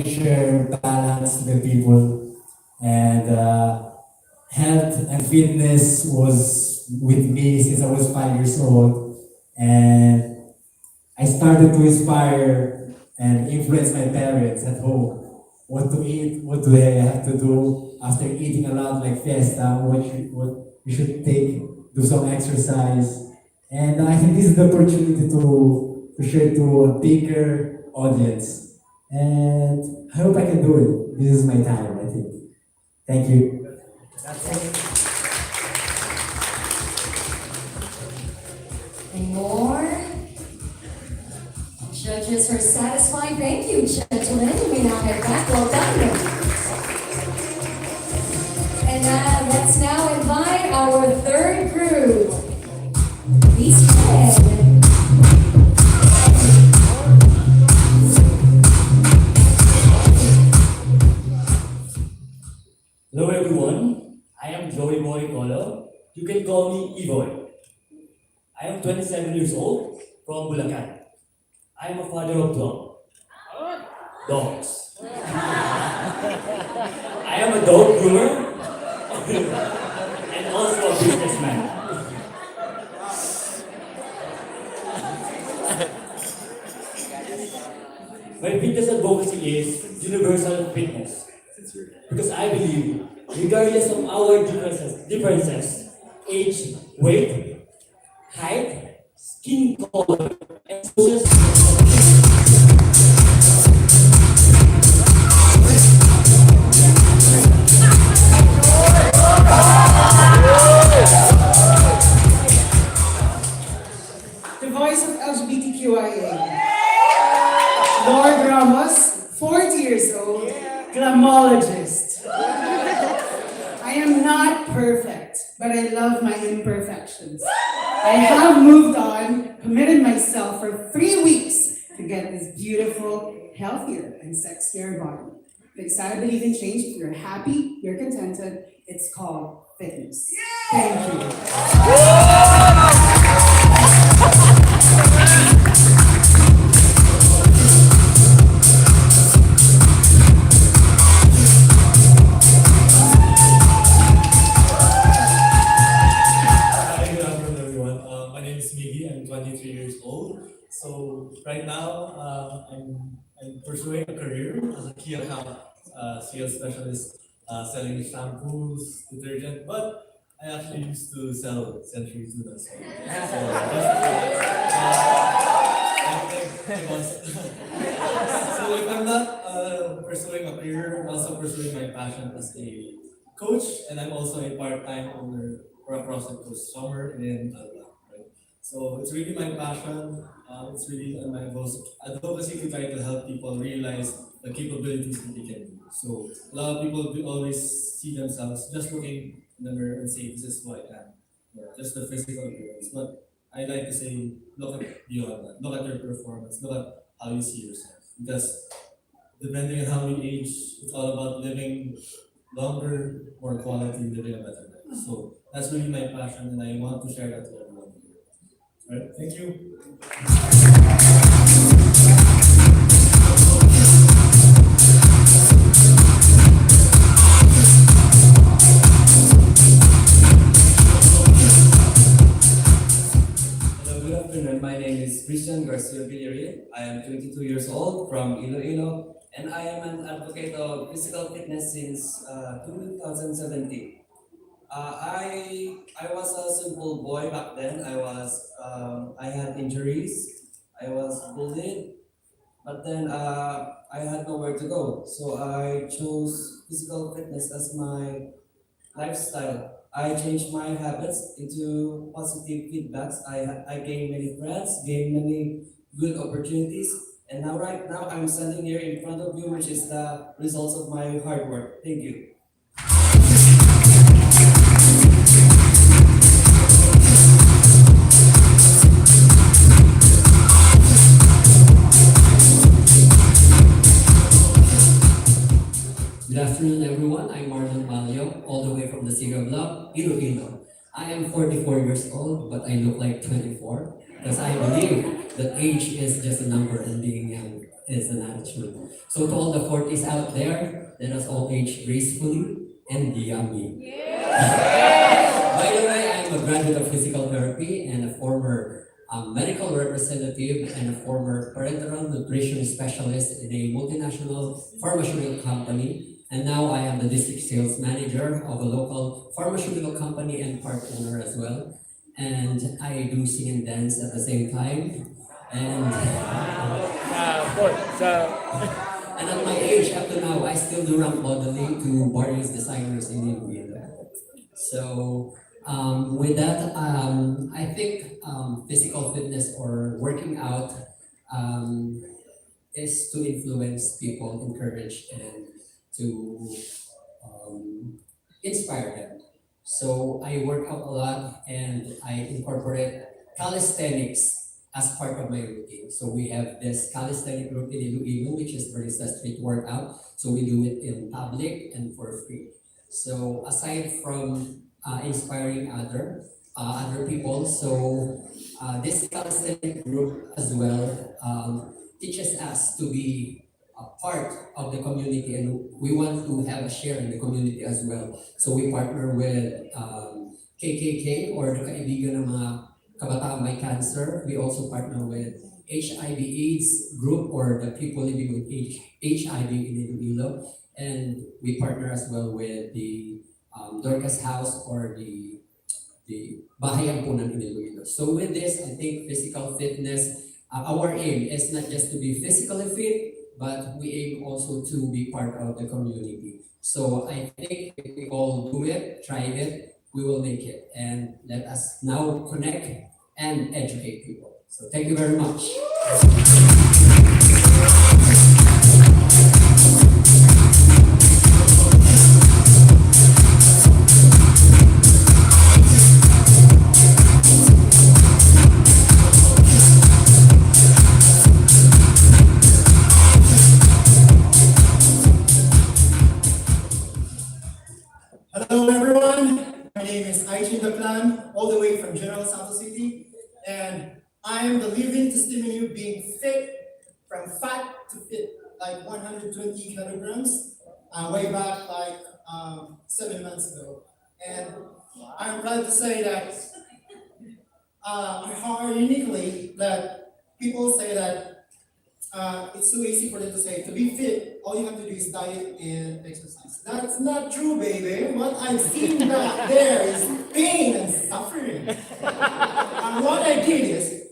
share balance with people, and health and fitness was with me since I was 5 years old, and I started to inspire and influence my parents at home. What to eat, what do they have to do after eating a lot like fiesta, what you should take, do some exercise. And I think this is the opportunity to share to a bigger audience. And I hope I can do it. This is my time, I think. Thank you. That's it. Any more? Judges are satisfied. Thank you, gentlemen. You may now head back. Well done. And let's now invite our third group. Please go ahead. Hello everyone, I am Joey Boy Colo. You can call me E-Boy. I am 27 years old from Bulacan. I am a father of 12 dogs. I am a dog groomer and also a businessman. My fitness advocacy is universal fitness. Because I believe, regardless of our differences, age, weight, height, skin color, and social The voice of LGBTQIA. Lord Ramos, 40 years old, glamologist. I am not perfect, but I love my imperfections. I have moved on, committed myself for 3 weeks to get this beautiful, healthier, and sexier body. Because I believe in change. If you're happy, you're contented, it's called fitness. Thank you. Hi, good afternoon, everyone. My name is Miggy. I'm 23 years old. So right now, I'm pursuing a career as a key account sales specialist, selling shampoos, detergent. But I actually used to sell century tuna. So if I'm not pursuing a career, I'm also pursuing my passion as a coach, and I'm also a part-time owner for a CrossFit coach somewhere in Alba, right? So it's really my passion. It's really my advocacy to try to help people realize the capabilities that they can do. So a lot of people do always see themselves just looking in the mirror and say, "This is who I am," just the physical appearance. But I like to say, look at beyond that. Look at your performance. Look at how you see yourself. Because depending on how we age, it's all about living longer, more quality, living a better life. So that's really my passion, and I want to share that to everyone here. All right, thank you. Hello, good afternoon. My name is Christian Garcia Villarreal. I am 22 years old from Iloilo, and I am an advocate of physical fitness since 2017. I was a simple boy back then. I had injuries. I was bullied, but then I had nowhere to go. So I chose physical fitness as my lifestyle. I changed my habits into positive feedbacks. I gained many friends, gained many good opportunities, and now right now I'm standing here in front of you, which is the results of my hard work. Thank you. Good afternoon, everyone. I'm Marlon Malio, all the way from the city of Love, Iloilo. I am 44 years old, but I look like 24 because I believe that age is just a number and being young is an attitude. So to all the 40s out there, let us all age gracefully and yummy. By the way, I'm a graduate of physical therapy and a former medical representative and a former parenteral nutrition specialist in a multinational pharmaceutical company. And now I am the district sales manager of a local pharmaceutical company and part owner as well. And I do sing and dance at the same time. And and at my age up to now, I still do ramp modeling to various designers in India. So with that, I think physical fitness or working out is to influence people, encourage, and to inspire them. So I work out a lot and I incorporate calisthenics as part of my routine. So we have this calisthenic group in Iloilo, which is Barista Street Workout. So we do it in public and for free. So aside from inspiring other people, so this calisthenic group as well teaches us to be a part of the community, and we want to have a share in the community as well. So we partner with KKK or the Kaibigan ng mga Kabataan May Cancer. We also partner with HIV/AIDS group or the people living with HIV in Iloilo, and we partner as well with the Dorcas House or the Bahay Ampunan in Iloilo. So with this, I think physical fitness, our aim is not just to be physically fit, but we aim also to be part of the community. So I think if we all do it, try it, we will make it. And let us now connect and educate people. So thank you very much. Hello everyone, my name is Aichin Daklan, all the way from General Santos City, and I am the living testimony of being fit, from fat to fit, like 120 kilograms, way back like 7 months ago. And I'm proud to say that I heard uniquely that people say that it's so easy for them to say, to be fit, all you have to do is diet and exercise. That's not true, baby. What I've seen back there is pain and suffering. And what I did is,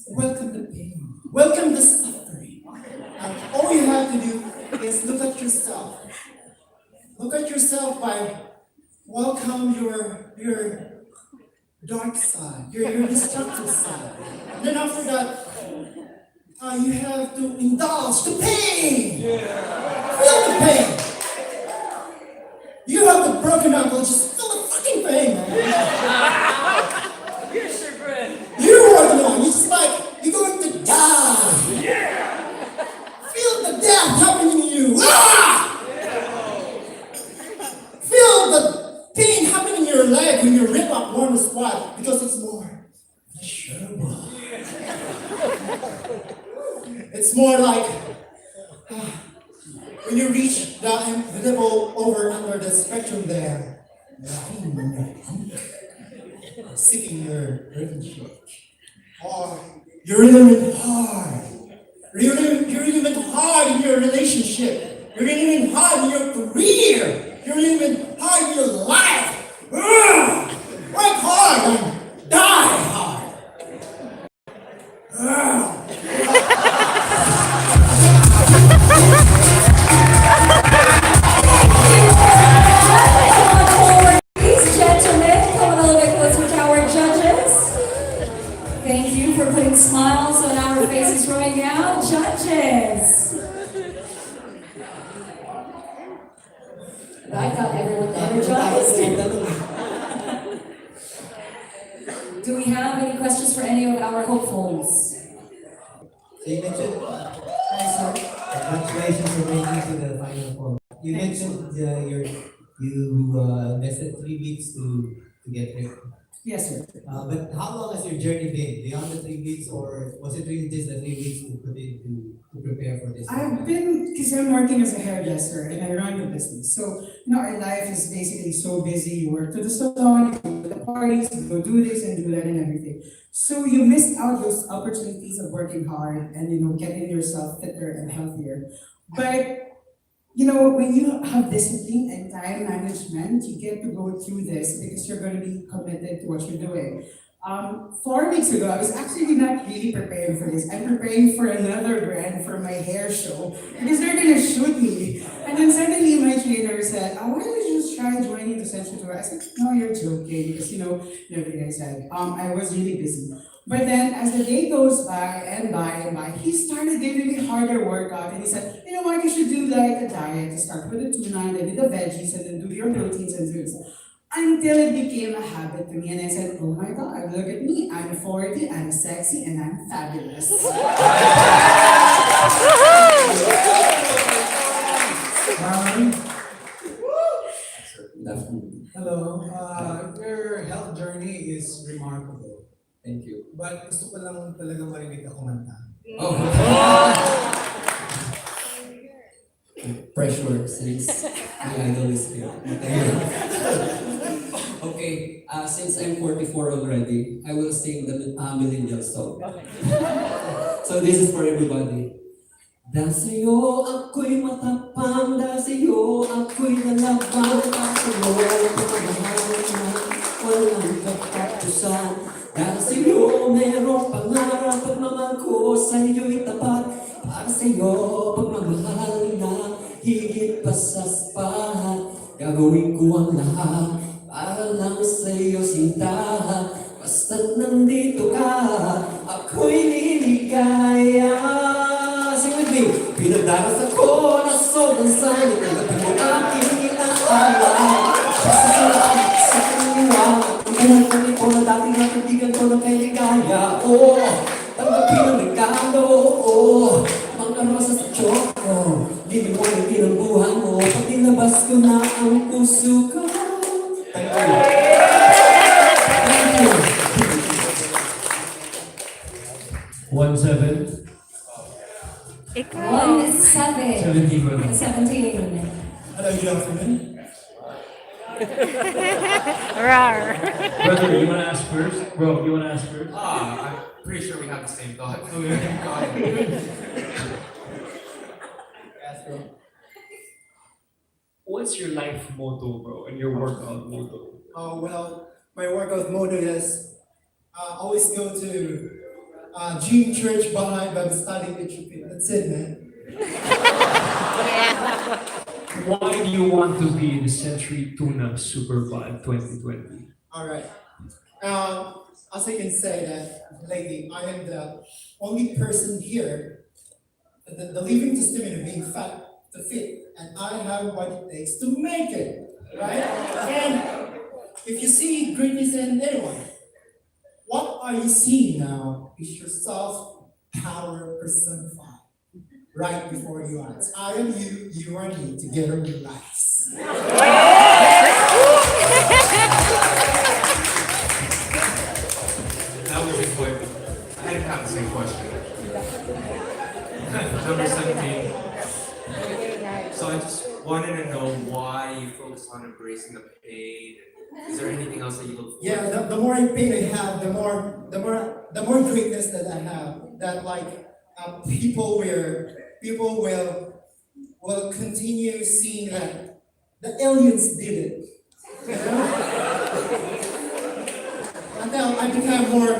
welcome the pain, welcome the suffering. And all you have to do is look at yourself. Look at yourself by welcome your dark side, your destructive side. And then after that, you have to indulge the pain. Feel the pain. You have the broken ankle, just feel the fucking pain, man. Yes, your friend. You are the one. It's like you're going to die. Feel the death happening in you. Ah! Feel the pain happening in your leg when you rip up one squat because it's more pleasurable. It's more like when you reach the level over under the spectrum there, lying on your hump, sipping your drink, or you're really hard. You're really hard in your relationship. You're really hard in your career. You're really hard in your life. Work hard and die hard. Ladies, gentlemen, come a little bit closer to our judges. Thank you for putting smiles on our faces right now. Judges. I thought everyone energized. Do we have any questions for any of our hopefuls? So you mentioned, congratulations for making it to the final four. You mentioned you invested 3 weeks to get here. Yes, sir. But how long has your journey been? Beyond the 3 weeks, or was it really just the 3 weeks to put in to prepare for this? I've been, because I'm working as a hairdresser and I run the business. So, our life is basically so busy. You work to the salon, you go to the parties, you go do this and do that and everything. So you miss out those opportunities of working hard and, getting yourself fitter and healthier. But when you have discipline and time management, you get to go through this because you're going to be committed to what you're doing. 4 weeks ago, I was actually not really preparing for this. I'm preparing for another brand for my hair show because they're going to shoot me. And then suddenly my trainer said, why don't you just try joining the Central Tour? I said, no, you're joking because, everything I said. I was really busy. But then as the day goes by and by and by, he started giving me harder workout and he said, you know what, you should do like a diet. You start with the tuna and then do the veggies and then do your proteins and foods. Until it became a habit to me and I said, oh my God, look at me. I'm 40, I'm sexy, and I'm fabulous. Hello. Your health journey is remarkable. Thank you. But gusto ko lang talaga marinig ka kumanta. Oh. Pressure since the idol is here. Okay, since I'm 44 already, I will sing the millennial song. So this is for everybody. Dahil sa'yo ako'y matapang, dahil sa'yo ako'y nalabang, dahil sa'yo pagmamahal na walang kapatusan. Dahil sa'yo merong pangarap, pagmamahal ko sa'yo'y tapat. Para sa'yo pagmamahal na higit pa sa sapat. Gagawin ko ang lahat para lang sa'yo sinta. Basta't nandito ka, ako'y liligaya. Sing with me. Pinagdaras ako na sobrang sanay, nagapin mo aking inaalala. Pasasalamat sa kaniwa, ang buhay ko nito na dating nakatigan ko na kay ligaya. Tanggapin ang regalo, mga rosas at choco. Liliwanagin ang buhay mo, pag nilabas ko na ang puso ko. Thank you. Thank you. 1-7. 1-7. 17 brother. 17. Hello, good afternoon. Brother, you wanna ask first? Bro, you wanna ask first? I'm pretty sure we have the same thought. What's your life motto, bro, and your workout motto? Well, my workout motto is always go to gym, church, bahay, Bible study, retreat. That's it, man. Why do you want to be in the Century Tuna Super Bowl 2020? All right. As I can say that lately, I am the only person here, the living testimony of being fat to fit, and I have what it takes to make it, right? And if you see greatness in anyone, what are you seeing now is yourself power personified right before your eyes. I am you, you are me, together we rise. That was a quick. I didn't have the same question. Number 17. So I just wanted to know why you focus on embracing the pain. Is there anything else that you look for? Yeah, the more pain I have, the more greatness that I have. That like people will continue seeing that the aliens did it. You know? Until I become more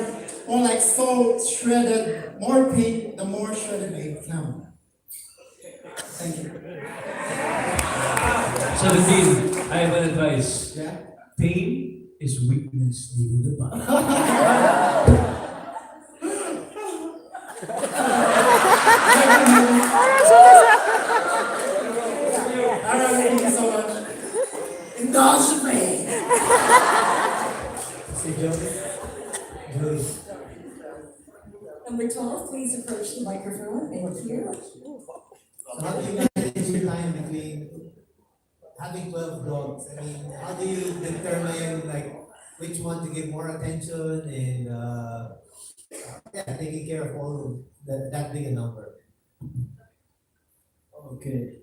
like so shredded, more pain, the more shredded I become. Thank you. 17. I have an advice. Yeah. Pain is weakness leaving the body. Alright, thank you so much. Indulge the pain. Si Joey. Joey. Number 12, please approach the microphone. Thank you. So how do you manage your time between having 12 dogs? I mean, how do you determine like which one to give more attention and yeah, taking care of all that big a number. Okay.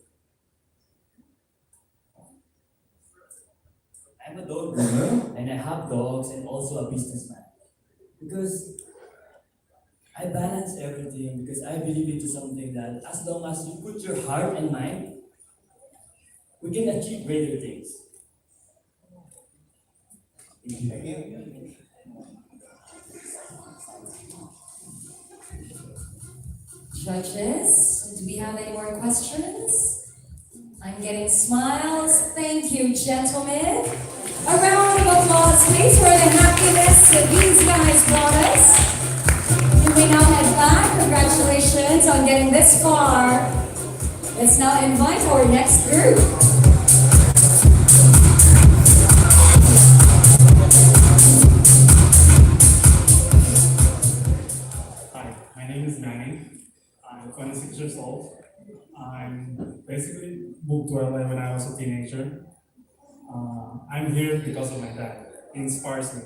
I'm a dog groomer and I have dogs and also a businessman. Because I balance everything because I believe into something that as long as you put your heart and mind, we can achieve greater things. Thank you. Judges, do we have any more questions? I'm getting smiles. Thank you, gentlemen. A round of applause, please, for the happiness that these guys brought us. And we now head back. Congratulations on getting this far. Let's now invite our next group. Hi, my name is Manny. I'm 26 years old. I'm basically moved to LA when I was a teenager. I'm here because of my dad. He inspires me.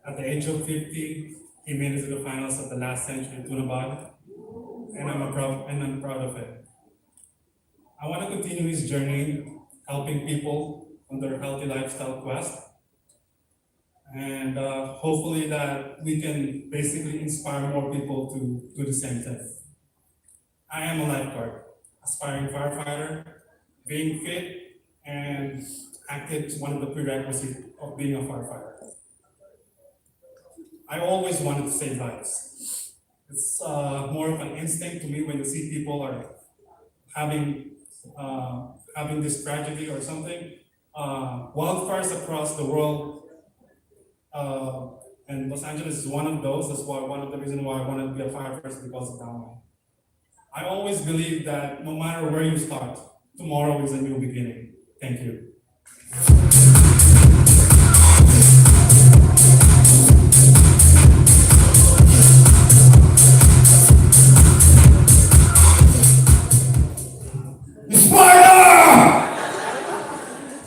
At the age of 50, he made it to the finals of the last century Tuna, and I'm proud of it. I want to continue his journey, helping people on their healthy lifestyle quest, and hopefully that we can basically inspire more people to do the same thing. I am a lifeguard, aspiring firefighter. Being fit and active is one of the prerequisites of being a firefighter. I always wanted to save lives. It's more of an instinct to me when you see people are having this tragedy or something. Wildfires across the world, and Los Angeles is one of those. That's why one of the reasons why I wanted to be a firefighter because of that one. I always believe that no matter where you start, tomorrow is a new beginning. Thank you.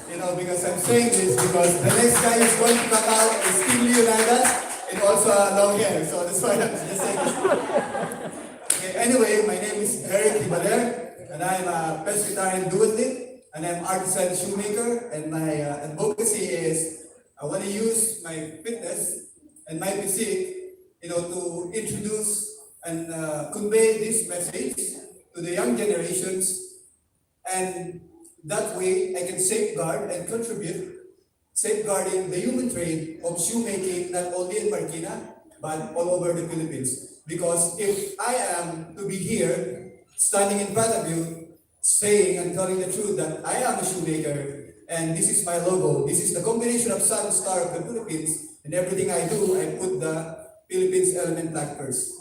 You know, because I'm saying this because the next guy is going to come out is Team Leonidas and also long hair. So that's why I'm just saying this. Okay, anyway, my name is Eric Ibaler, and I'm a pescatarian duathlete, and I'm artisan shoemaker, and my advocacy is I want to use my fitness and my physique, you know, to introduce and convey this message to the young generations, and that way I can safeguard and contribute safeguarding the human trade of shoemaking not only in Marikina but all over the Philippines. Because if I am to be here standing in front of you saying and telling the truth that I am a shoemaker and this is my logo, this is the combination of sun star of the Philippines, and everything I do I put the Philippines element flag first.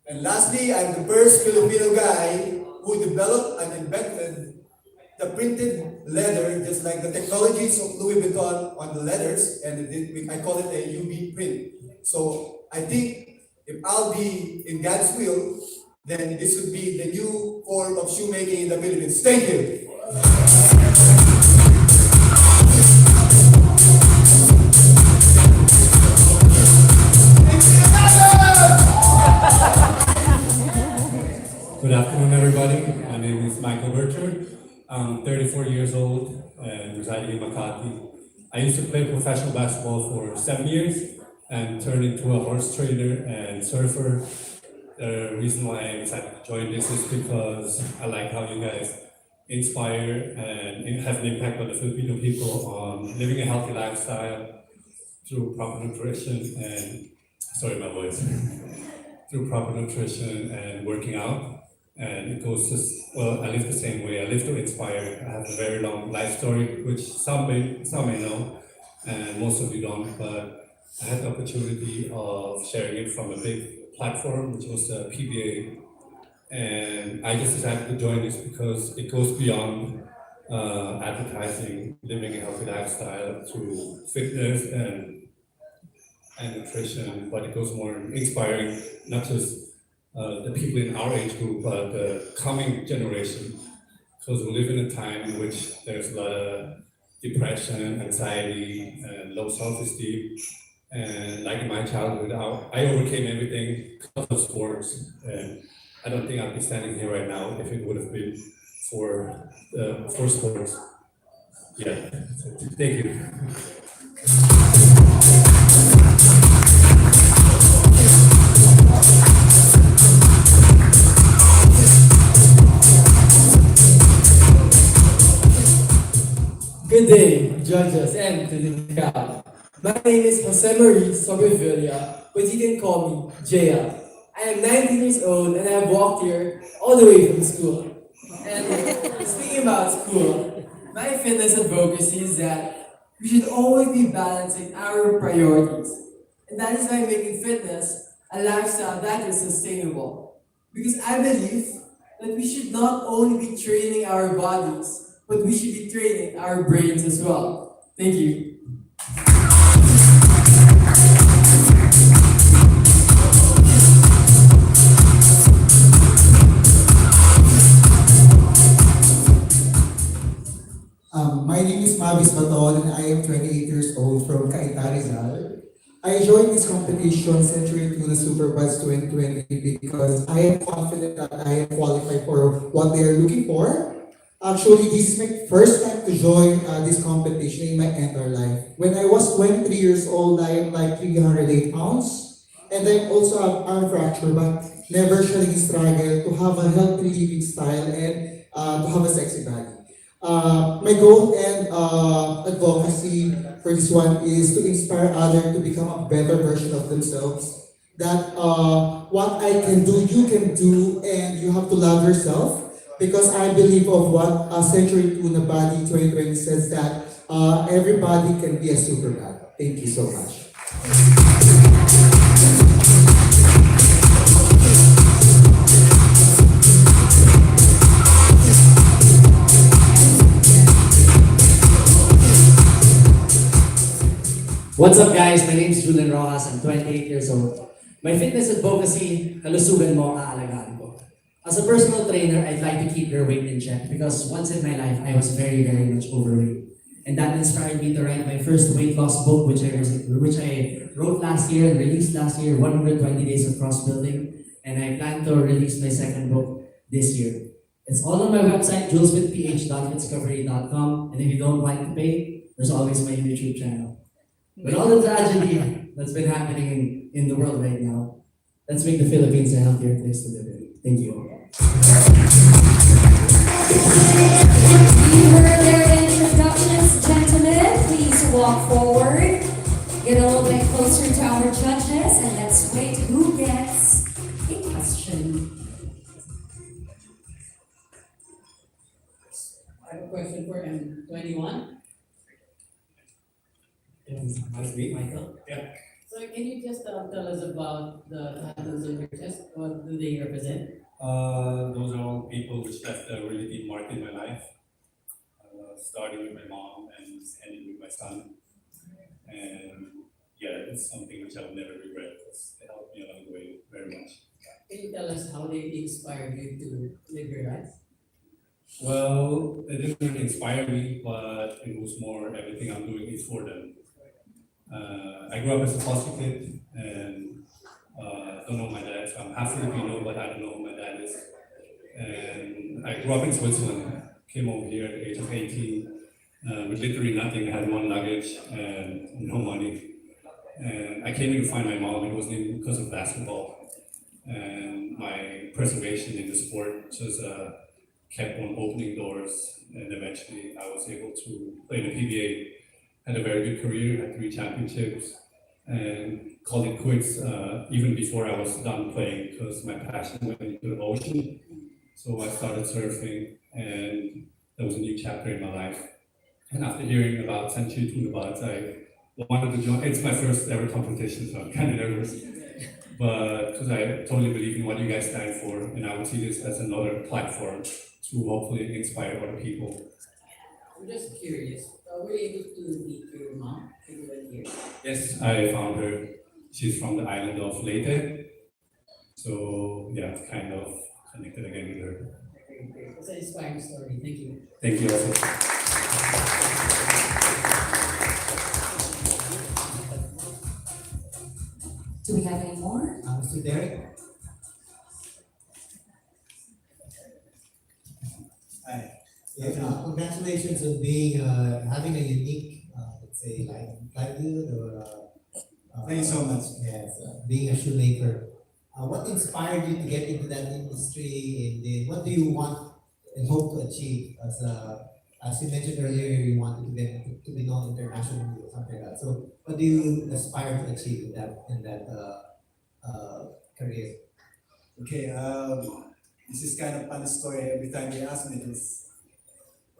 And lastly, I'm the first Filipino guy who developed and invented the printed leather, just like the technologies of Louis Vuitton on the leathers, and I call it a UV print. So I think if I'll be in God's will, then this would be the new form of shoemaking in the Philippines. Thank you. Good afternoon, everybody. My name is Michael Burchard. I'm 34 years old and residing in Makati. I used to play professional basketball for 7 years and turned into a horse trainer and surfer. The reason why I decided to join this is because I like how you guys inspire and have an impact on the Filipino people on living a healthy lifestyle through proper nutrition and, sorry my voice, through proper nutrition and working out. And it goes just, well, I live the same way. I live to inspire. I have a very long life story, which some may know, and most of you don't, but I had the opportunity of sharing it from a big platform, which was the PBA. And I just decided to join this because it goes beyond advertising, living a healthy lifestyle through fitness and nutrition, but it goes more in inspiring not just the people in our age group, but the coming generation. because we live in a time in which there's a lot of depression, anxiety, and low self-esteem. And like in my childhood, I overcame everything because of sports. And I don't think I'd be standing here right now if it would have been for sports. Yeah, that's it. Thank you. Good day, judges, and to the crowd. My name is Jose Marie Sobrevilla, but you can call me JL. I am 19 years old and I have walked here all the way from school. And speaking about school, my fitness advocacy is that we should always be balancing our priorities. And that is why making fitness a lifestyle that is sustainable. Because I believe that we should not only be training our bodies, but we should be training our brains as well. Thank you. My name is Mavis Baton and I am 28 years old from Cainta, Rizal. I joined this competition Century Tuna Superbuds 2020 because I am confident that I am qualified for what they are looking for. Actually, this is my first time to join this competition in my entire life. When I was 23 years old, I am like 308 pounds. And I also have arm fracture, but never showing struggle to have a healthy living style and to have a sexy body. My goal and advocacy for this one is to inspire others to become a better version of themselves. That what I can do, you can do, and you have to love yourself. Because I believe of what Century Tuna Body 2020 says that everybody can be a superman. Thank you so much. What's up guys? My name is Julian Rojas. I'm 28 years old. My fitness advocacy, kalusugan mo, aalagaan ko. As a personal trainer, I'd like to keep your weight in check because once in my life, I was very, very much overweight. And that inspired me to write my first weight loss book, which I wrote last year and released last year, 120 Days of Cross Building. And I plan to release my second book this year. It's all on my website, juleswithph.fitscovery.com. And if you don't like to pay, there's always my YouTube channel. With all the tragedy that's been happening in the world right now, let's make the Philippines a healthier place to live in. Thank you. You heard their introductions, gentlemen. Please walk forward. Get a little bit closer to our judges and let's wait who gets a question. I have a question for M21. Nice to meet Michael? Yeah. So can you just tell us about the tattoos on your chest? What do they represent? Those are all people which left a really deep mark in my life. Starting with my mom and ending with my son. And yeah, it's something which I will never regret because they helped me along the way very much. Can you tell us how they inspired you to live your life? Well, it didn't really inspire me, but it was more everything I'm doing is for them. I grew up as a foster kid and don't know my dad, so I'm half Filipino, but I don't know who my dad is. And I grew up in Switzerland, came over here at the age of 18 with literally nothing. I had one luggage and no money. And I came here to find my mom. It wasn't because of basketball. And my preservation in the sport just kept on opening doors. And eventually I was able to play in the PBA. Had a very good career, had 3 championships, and called it quits even before I was done playing because my passion went into the ocean. So I started surfing, and that was a new chapter in my life. And after hearing about Century Tuna Buds, I wanted to join. It's my first ever competition, so I'm kind of nervous. But because I totally believe in what you guys stand for, and I would see this as another platform to hopefully inspire other people. I'm just curious. Were you able to meet your mom when you went here? Yes, I found her. She's from the island of Leyte. So yeah, kind of connected again with her. Great. It's an inspiring story. Thank you. Thank you, Jose. Do we have any more? Mr. Derek? Hi. Yeah, congratulations on being having a unique, let's say, livelihood or. Thank you so much. Yes, being a shoemaker. What inspired you to get into that industry, and then what do you want and hope to achieve as you mentioned earlier, you wanted to be known internationally or something like that. So, what do you aspire to achieve in that career? Okay, this is kind of funny story every time they ask me this.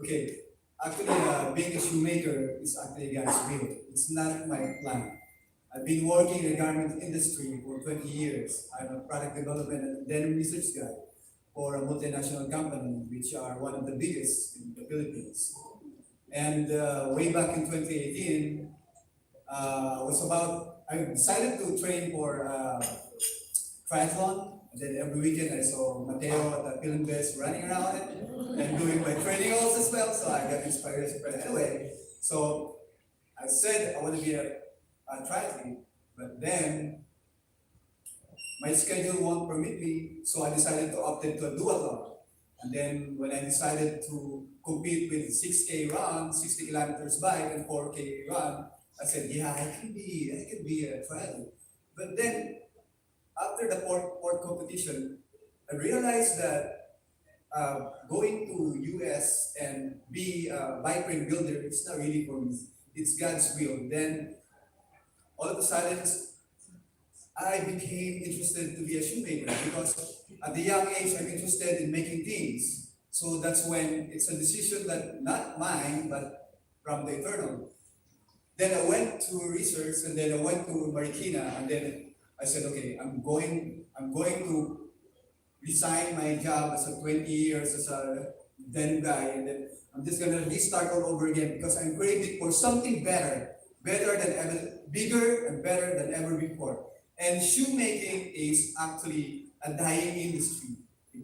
Okay, actually, being a shoemaker is actually God's will. It's not my plan. I've been working in the garment industry for 20 years. I'm a product development and denim research guy for a multinational company, which are one of the biggest in the Philippines. And way back in 2018, I decided to train for triathlon. And then every weekend I saw Mateo at the film best running around it and doing my training also as well. So I got inspired. Anyway, so I said I want to be a triathlete, but then my schedule won't permit me, so I decided to opt into a duathlon. And then when I decided to compete with 6K run, 60 kilometers bike, and 4K run, I said, yeah, I can be a triathlete. But then after the fourth competition, I realized that going to US and be a bike frame builder, it's not really for me. It's God's will. Then all of a sudden, I became interested to be a shoemaker because at the young age, I'm interested in making things. So that's when it's a decision that not mine, but from the eternal. Then I went to research, and then I went to Marikina, and then I said, okay, I'm going to resign my job as a 20 years as a denim guy, and then I'm just gonna restart all over again because I'm craving for something better than ever, bigger and better than ever before. And shoemaking is actually a dying industry.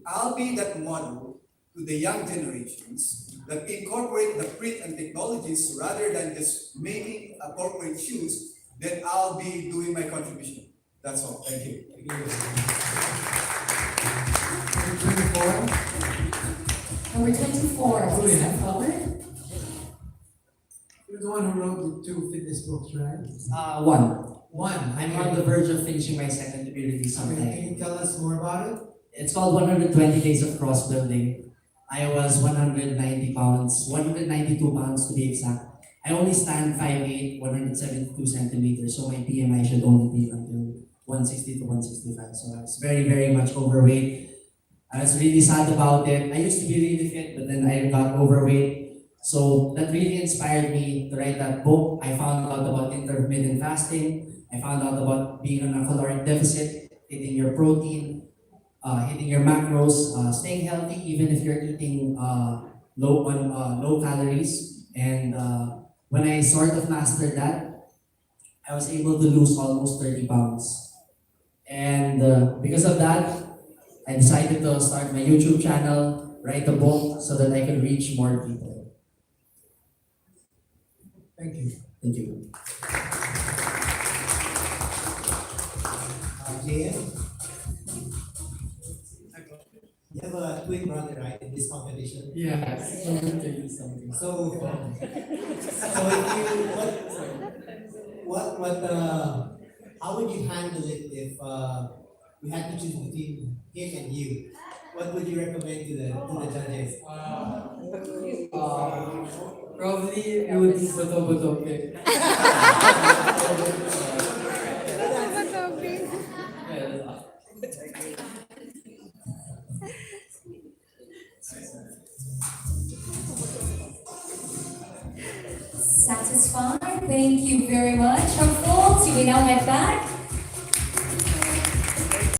I'll be that model to the young generations that incorporate the print and technologies rather than just making a corporate shoes, then I'll be doing my contribution. That's all. Thank you. Number 24, please step forward. You're the one who wrote the 2 fitness books, right? One. I'm on the verge of finishing my second to be released sometime. Can you tell us more about it? It's called 120 Days of Cross Building. I was 192 pounds to be exact. I only stand 5'8", 172 centimeters, so my BMI should only be until 160 to 165. So I was very, very much overweight. I was really sad about it. I used to be really fit, but then I got overweight. So that really inspired me to write that book. I found out about intermittent fasting. I found out about being on a caloric deficit, hitting your protein, hitting your macros, staying healthy even if you're eating low calories. And when I sort of mastered that, I was able to lose almost 30 pounds. And because of that, I decided to start my YouTube channel, write a book so that I can reach more people. Thank you. Thank you. Liam? You have a twin brother, right, in this competition? Yes. I'm gonna tell you something. So if you, how would you handle it if we had to choose between him and you? What would you recommend to the judges? Probably it would be Boto pick. Satisfied? Thank you very much. From folks, you may now head back